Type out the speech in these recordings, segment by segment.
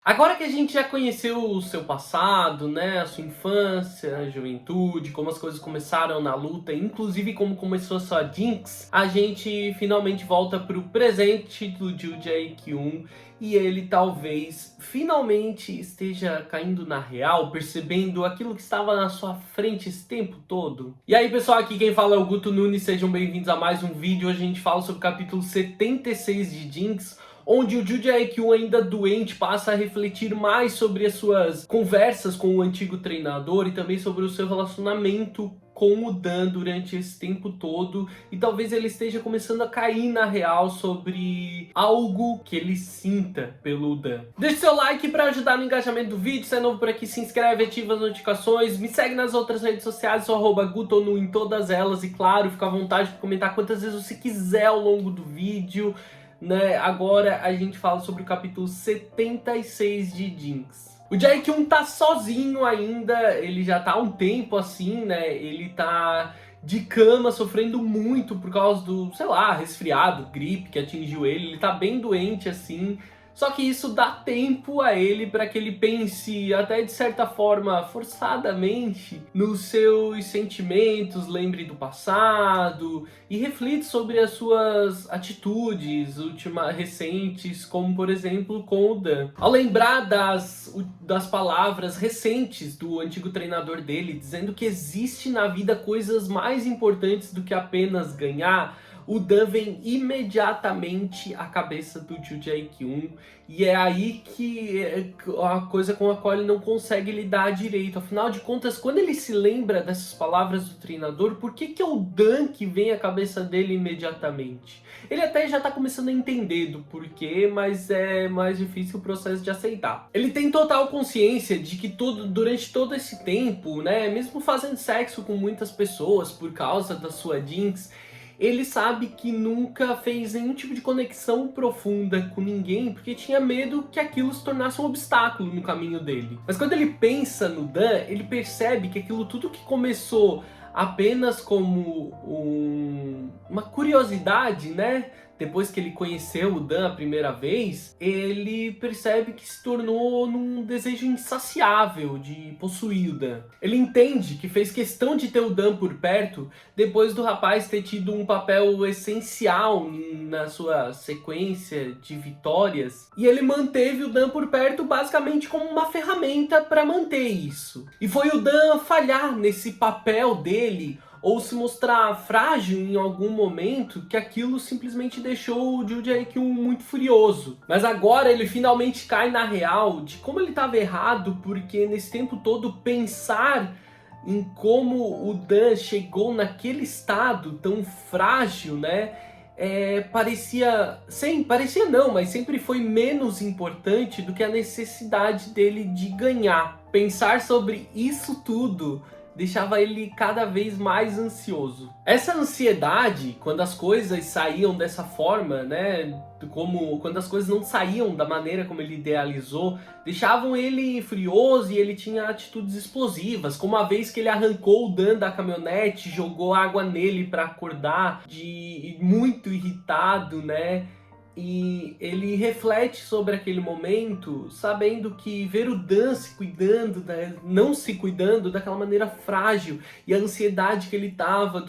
Agora que a gente já conheceu o seu passado, né, a sua infância, a juventude, como as coisas começaram na luta, inclusive como começou a sua Jinx, a gente finalmente volta pro presente do Jiu Jae-kyun e ele talvez finalmente esteja caindo na real, percebendo aquilo que estava na sua frente esse tempo todo. E aí pessoal, aqui quem fala é o Guto Nunes, sejam bem-vindos a mais um vídeo. Hoje a gente fala sobre o capítulo 76 de Jinx, onde o Jiu Jae-kyun, ainda doente, passa a refletir mais sobre as suas conversas com o antigo treinador e também sobre o seu relacionamento com o Dan durante esse tempo todo, e talvez ele esteja começando a cair na real sobre algo que ele sinta pelo Dan. Deixe seu like para ajudar no engajamento do vídeo. Se é novo por aqui, se inscreve, ativa as notificações, me segue nas outras redes sociais, sou @gutonu em todas elas, e claro, fica à vontade para comentar quantas vezes você quiser ao longo do vídeo. Né? Agora a gente fala sobre o capítulo 76 de Jinx. O Jae-kyun tá sozinho ainda, ele já tá há um tempo assim, né? Ele tá de cama, sofrendo muito por causa do, sei lá, resfriado, gripe que atingiu ele. Ele tá bem doente assim. Só que isso dá tempo a ele para que ele pense, até de certa forma forçadamente, nos seus sentimentos, lembre do passado e reflita sobre as suas atitudes recentes, como por exemplo com o Dan. Ao lembrar das palavras recentes do antigo treinador dele, dizendo que existe na vida coisas mais importantes do que apenas ganhar, o Dan vem imediatamente à cabeça do Jiu Jae-kyun, e é aí que é a coisa com a qual ele não consegue lidar direito. Afinal de contas, quando ele se lembra dessas palavras do treinador, por que é o Dan que vem à cabeça dele imediatamente? Ele até já tá começando a entender do porquê, mas é mais difícil o processo de aceitar. Ele tem total consciência de que durante todo esse tempo, né, mesmo fazendo sexo com muitas pessoas por causa da sua Jinx, ele sabe que nunca fez nenhum tipo de conexão profunda com ninguém, porque tinha medo que aquilo se tornasse um obstáculo no caminho dele. Mas quando ele pensa no Dan, ele percebe que aquilo tudo que começou apenas como uma curiosidade, né? Depois que ele conheceu o Dan a primeira vez, ele percebe que se tornou num desejo insaciável de possuir o Dan. Ele entende que fez questão de ter o Dan por perto depois do rapaz ter tido um papel essencial na sua sequência de vitórias, e ele manteve o Dan por perto basicamente como uma ferramenta para manter isso. E foi o Dan falhar nesse papel dele, ou se mostrar frágil em algum momento, que aquilo simplesmente deixou o Jiu Jae-kyun muito furioso. Mas agora ele finalmente cai na real de como ele estava errado, porque nesse tempo todo pensar em como o Dan chegou naquele estado tão frágil, né? Parecia não, mas sempre foi menos importante do que a necessidade dele de ganhar. Pensar sobre isso tudo deixava ele cada vez mais ansioso. Essa ansiedade, quando as coisas saíam dessa forma, né, como quando as coisas não saíam da maneira como ele idealizou, deixavam ele furioso, e ele tinha atitudes explosivas, como a vez que ele arrancou o Dan da caminhonete, jogou água nele para acordar, muito irritado, né? E ele reflete sobre aquele momento, sabendo que ver o Dan se cuidando, né, não se cuidando daquela maneira frágil, e a ansiedade que ele tava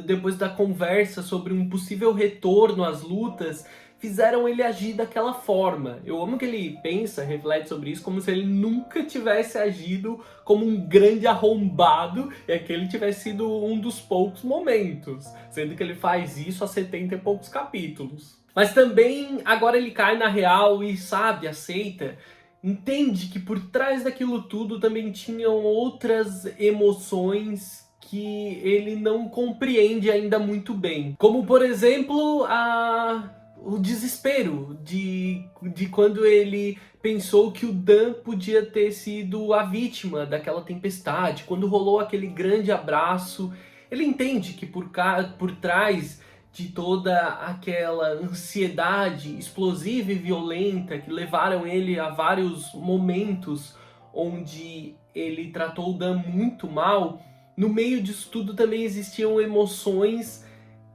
depois da conversa sobre um possível retorno às lutas, fizeram ele agir daquela forma. Eu amo que ele pensa, reflete sobre isso, como se ele nunca tivesse agido como um grande arrombado, e aquele tivesse sido um dos poucos momentos, sendo que ele faz isso há 70 e poucos capítulos. Mas também agora ele cai na real e sabe, aceita, entende que por trás daquilo tudo também tinham outras emoções que ele não compreende ainda muito bem. Como por exemplo o desespero de quando ele pensou que o Dan podia ter sido a vítima daquela tempestade, quando rolou aquele grande abraço. Ele entende que por trás de toda aquela ansiedade explosiva e violenta que levaram ele a vários momentos onde ele tratou o Dan muito mal, no meio disso tudo também existiam emoções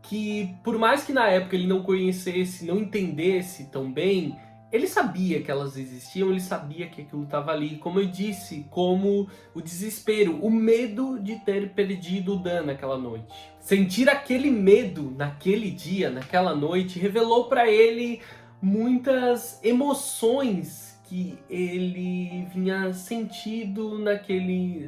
que, por mais que na época ele não conhecesse, não entendesse tão bem, Ele sabia que elas existiam, ele sabia que aquilo estava ali. Como eu disse, como o desespero, o medo de ter perdido o Dan naquela noite. Sentir aquele medo naquele dia, naquela noite, revelou para ele muitas emoções que ele vinha sentindo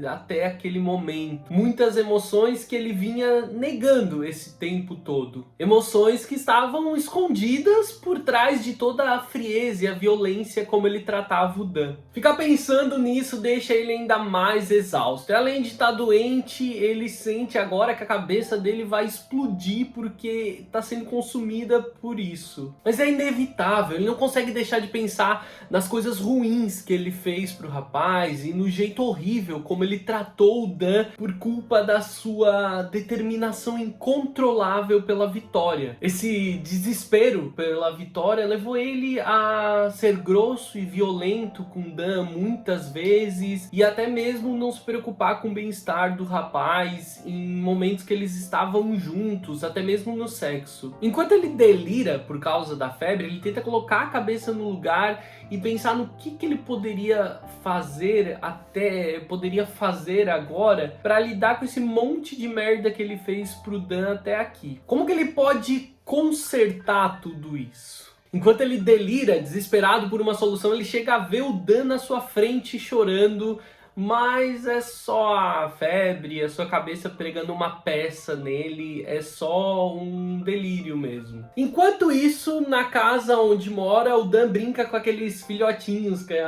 até aquele momento. Muitas emoções que ele vinha negando esse tempo todo. Emoções que estavam escondidas por trás de toda a frieza e a violência como ele tratava o Dan. Ficar pensando nisso deixa ele ainda mais exausto. E além de estar doente, ele sente agora que a cabeça dele vai explodir porque está sendo consumida por isso. Mas é inevitável, ele não consegue deixar de pensar nas coisas ruins que ele fez pro rapaz e no jeito horrível como ele tratou o Dan por culpa da sua determinação incontrolável pela vitória. Esse desespero pela vitória levou ele a ser grosso e violento com o Dan muitas vezes e até mesmo não se preocupar com o bem-estar do rapaz em momentos que eles estavam juntos, até mesmo no sexo. Enquanto ele delira por causa da febre, ele tenta colocar a cabeça no lugar e pensar no que ele poderia fazer agora para lidar com esse monte de merda que ele fez pro Dan até aqui. Como que ele pode consertar tudo isso? Enquanto ele delira, desesperado por uma solução, ele chega a ver o Dan na sua frente chorando, mas é só a febre, a sua cabeça pregando uma peça nele, é só um delírio mesmo. Enquanto isso, na casa onde mora, o Dan brinca com aqueles filhotinhos, que é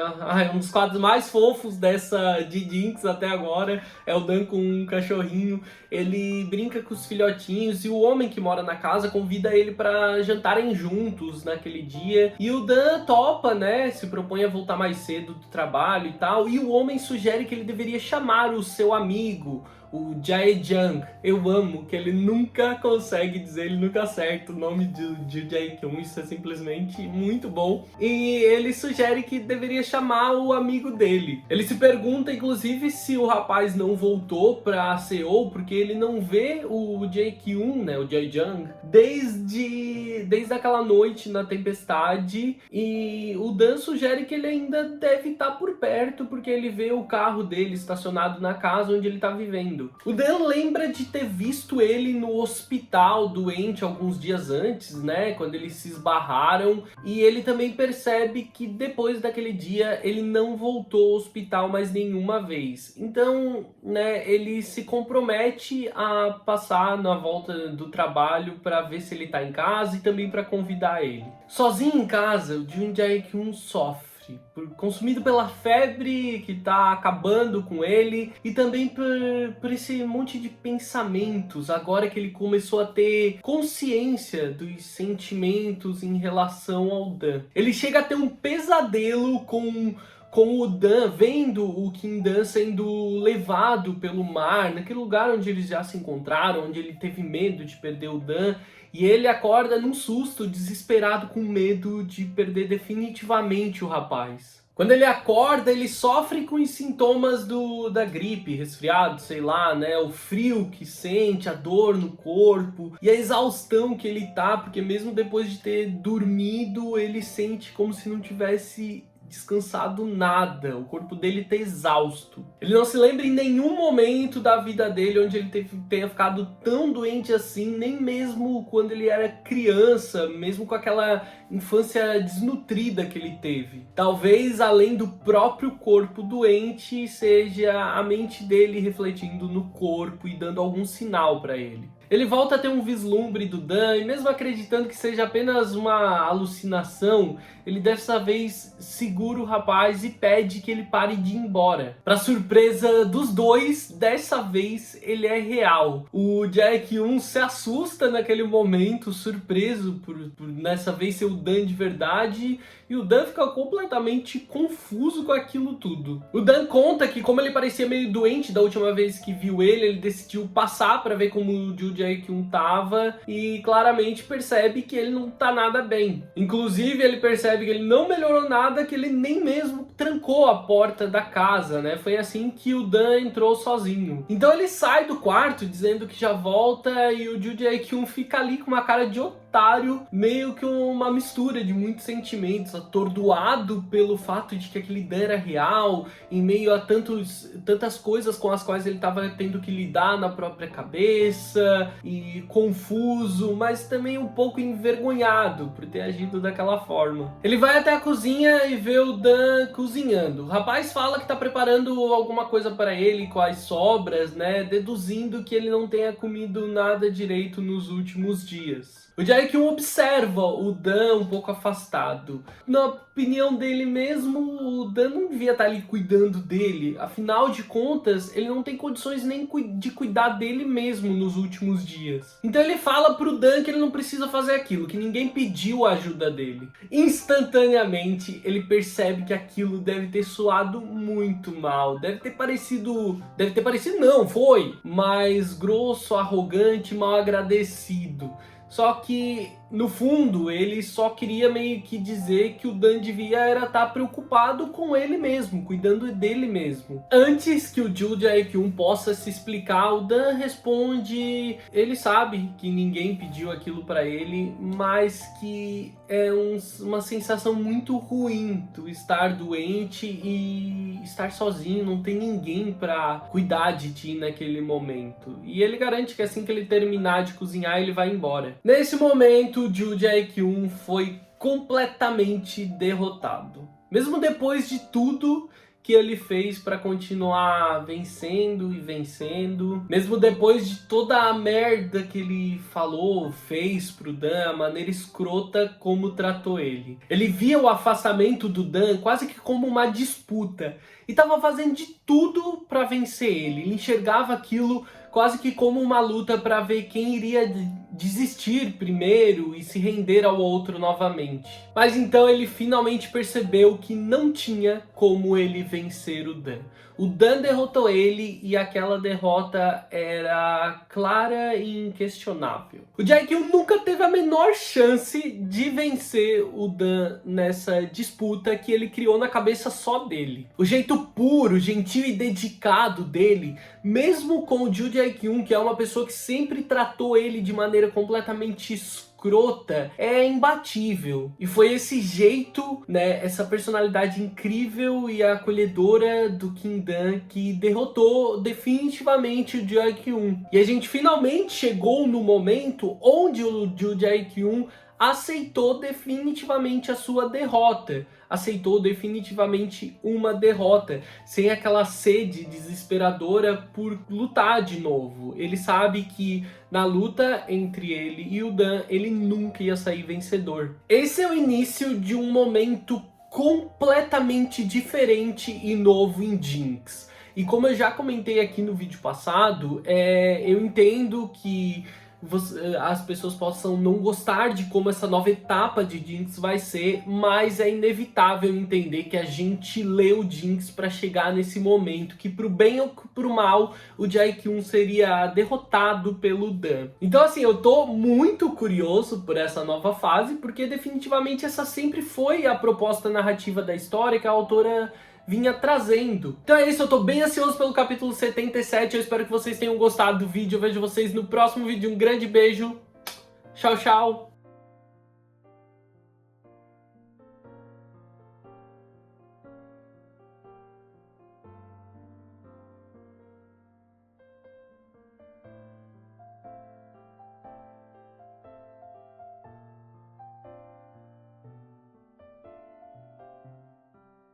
um dos quadros mais fofos dessa de Jinx até agora, é o Dan com um cachorrinho. Ele brinca com os filhotinhos e o homem que mora na casa convida ele para jantarem juntos naquele dia. E o Dan topa, né, se propõe a voltar mais cedo do trabalho e tal, e o homem sugere que ele deveria chamar o seu amigo, o Jae-jung. Eu amo que ele nunca consegue dizer, ele nunca acerta o nome de Jae-kyung, isso é simplesmente muito bom. E ele sugere que deveria chamar o amigo dele. Ele se pergunta, inclusive, se o rapaz não voltou pra Seul, porque ele não vê o Jae-kyung, né, o Jae-jung, desde aquela noite na tempestade, e o Dan sugere que ele ainda deve estar por perto, porque ele vê o carro dele estacionado na casa onde ele está vivendo. O Dan lembra de ter visto ele no hospital doente alguns dias antes, né, quando eles se esbarraram, e ele também percebe que depois daquele dia ele não voltou ao hospital mais nenhuma vez. Então, né, ele se compromete a passar na volta do trabalho para ver se ele tá em casa e também para convidar ele. Sozinho em casa, o Jun Jae-kyung sofre, consumido pela febre que tá acabando com ele e também por esse monte de pensamentos, agora que ele começou a ter consciência dos sentimentos em relação ao Dan. Ele chega a ter um pesadelo com o Dan, vendo o Kim Dan sendo levado pelo mar, naquele lugar onde eles já se encontraram, onde ele teve medo de perder o Dan, e ele acorda num susto, desesperado, com medo de perder definitivamente o rapaz. Quando ele acorda, ele sofre com os sintomas da gripe, resfriado, sei lá, né? O frio que sente, a dor no corpo e a exaustão que ele tá, porque mesmo depois de ter dormido, ele sente como se não tivesse descansado nada, o corpo dele tá exausto. Ele não se lembra em nenhum momento da vida dele onde ele tenha ficado tão doente assim, nem mesmo quando ele era criança, mesmo com aquela infância desnutrida que ele teve. Talvez, além do próprio corpo doente, seja a mente dele refletindo no corpo e dando algum sinal para ele. Ele volta a ter um vislumbre do Dan e mesmo acreditando que seja apenas uma alucinação, ele dessa vez segura o rapaz e pede que ele pare de ir embora. Para surpresa dos dois, dessa vez ele é real. O Jae-kyung se assusta naquele momento, surpreso por nessa vez ser o Dan de verdade, e o Dan fica completamente confuso com aquilo tudo. O Dan conta que como ele parecia meio doente da última vez que viu ele decidiu passar para ver como o Jae-kyung tava e claramente percebe que ele não tá nada bem. Inclusive ele percebe que ele não melhorou nada, que ele nem mesmo trancou a porta da casa, né? Foi assim que o Dan entrou sozinho. Então ele sai do quarto dizendo que já volta e o Jae-kyung fica ali com uma cara de otário, solitário, meio que uma mistura de muitos sentimentos, atordoado pelo fato de que aquele Dan era real, em meio a tantas coisas com as quais ele estava tendo que lidar na própria cabeça, e confuso, mas também um pouco envergonhado por ter agido daquela forma. Ele vai até a cozinha e vê o Dan cozinhando. O rapaz fala que está preparando alguma coisa para ele com as sobras, né, deduzindo que ele não tenha comido nada direito nos últimos dias. O Jae-kyung observa o Dan um pouco afastado. Na opinião dele mesmo, o Dan não devia estar ali cuidando dele. Afinal de contas, ele não tem condições nem de cuidar dele mesmo nos últimos dias. Então ele fala pro Dan que ele não precisa fazer aquilo, que ninguém pediu a ajuda dele. Instantaneamente, ele percebe que aquilo deve ter soado muito mal. Deve ter parecido não, foi mais grosso, arrogante, mal agradecido. Só que, no fundo, ele só queria meio que dizer que o Dan devia era estar preocupado com ele mesmo, cuidando dele mesmo. Antes que o Joo Jae-kyung possa se explicar, o Dan responde... Ele sabe que ninguém pediu aquilo pra ele, mas que é uma sensação muito ruim tu estar doente e estar sozinho, não tem ninguém pra cuidar de ti naquele momento. E ele garante que assim que ele terminar de cozinhar, ele vai embora. Nesse momento, o Joo Jae-kyung foi completamente derrotado. Mesmo depois de tudo que ele fez para continuar vencendo e vencendo, mesmo depois de toda a merda que ele falou, fez pro Dan, a maneira escrota como tratou ele. Ele via o afastamento do Dan quase que como uma disputa e estava fazendo de tudo para vencer ele. Ele enxergava aquilo quase que como uma luta para ver quem iria desistir primeiro e se render ao outro novamente. Mas então ele finalmente percebeu que não tinha como ele vencer o Dan. O Dan derrotou ele e aquela derrota era clara e inquestionável. O Jae-kyung nunca teve a menor chance de vencer o Dan nessa disputa que ele criou na cabeça só dele. O jeito puro, gentil e dedicado dele, mesmo com o Joo Jae-kyung, que é uma pessoa que sempre tratou ele de maneira completamente escrota, é imbatível. E foi esse jeito, né, essa personalidade incrível e acolhedora do Kim Dan que derrotou definitivamente o Jae-kyung. E a gente finalmente chegou no momento onde o Joo Jae-kyung aceitou definitivamente a sua derrota. Aceitou definitivamente uma derrota, sem aquela sede desesperadora por lutar de novo. Ele sabe que na luta entre ele e o Dan, ele nunca ia sair vencedor. Esse é o início de um momento completamente diferente e novo em Jinx. E como eu já comentei aqui no vídeo passado, eu entendo que as pessoas possam não gostar de como essa nova etapa de Jinx vai ser, mas é inevitável entender que a gente leu Jinx para chegar nesse momento, que pro bem ou pro mal, o Jae-kyung seria derrotado pelo Dan. Então assim, eu tô muito curioso por essa nova fase, porque definitivamente essa sempre foi a proposta narrativa da história que a autora vinha trazendo. Então é isso, eu tô bem ansioso pelo capítulo 77, eu espero que vocês tenham gostado do vídeo, eu vejo vocês no próximo vídeo, um grande beijo, tchau, tchau!